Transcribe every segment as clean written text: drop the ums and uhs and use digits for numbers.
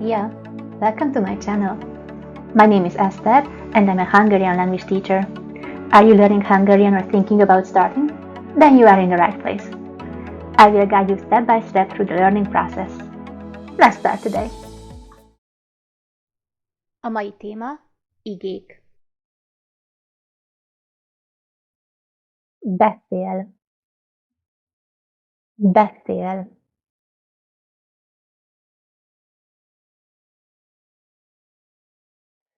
Yeah, welcome to my channel. My name is Esther and I'm a Hungarian language teacher. Are you learning Hungarian or thinking about starting? Then you are in the right place. I will guide you step by step through the learning process. Let's start today. A mai téma igék. Beszél. Beszél.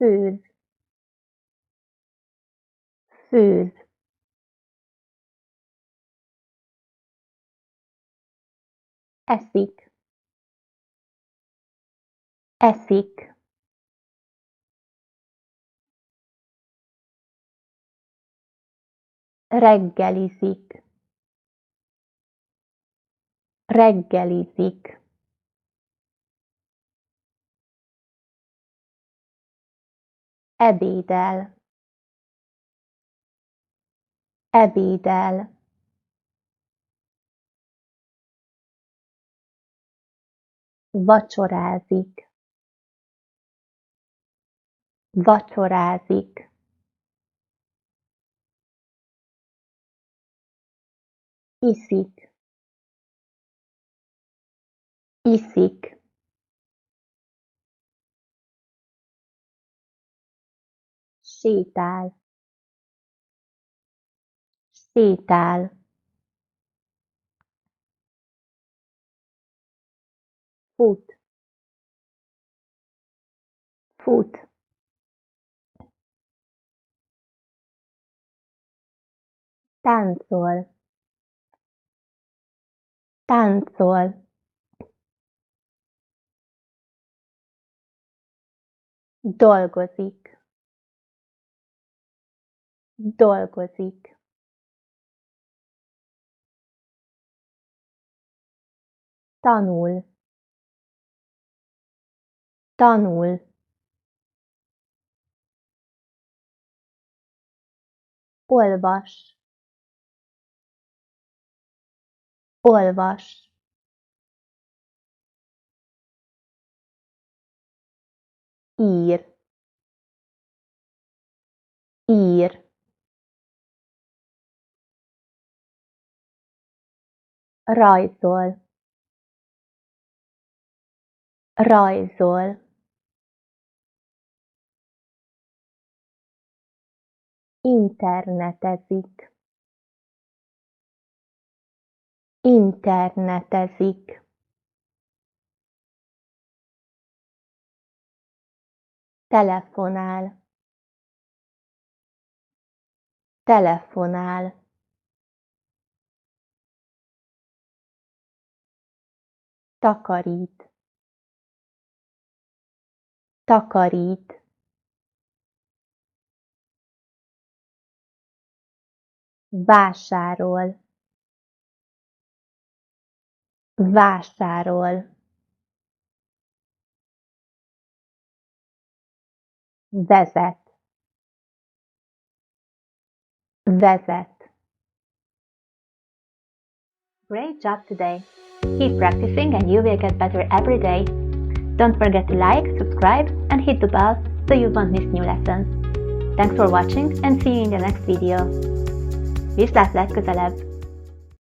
Főz. Főz. Eszik. Eszik. Reggelizik. Reggelizik. Ebédel. Ebédel. Vacsorázik. Vacsorázik. Iszik. Iszik. Sétál. Sétál. Fut. Fut. Táncol. Táncol. Dolgozik. Dolgozik. Tanul. Tanul. Olvas. Olvas. Ír. Ír. Rajzol. Rajzol. Internetezik. Internetezik. Telefonál. Telefonál. Takarít. Takarít. Vásárol. Vásárol. Vezet. Vezet. Great job today! Keep practicing and you will get better every day. Don't forget to like, subscribe and hit the bell so you won't miss new lessons. Thanks for watching and see you in the next video. Viszlát legközelebb!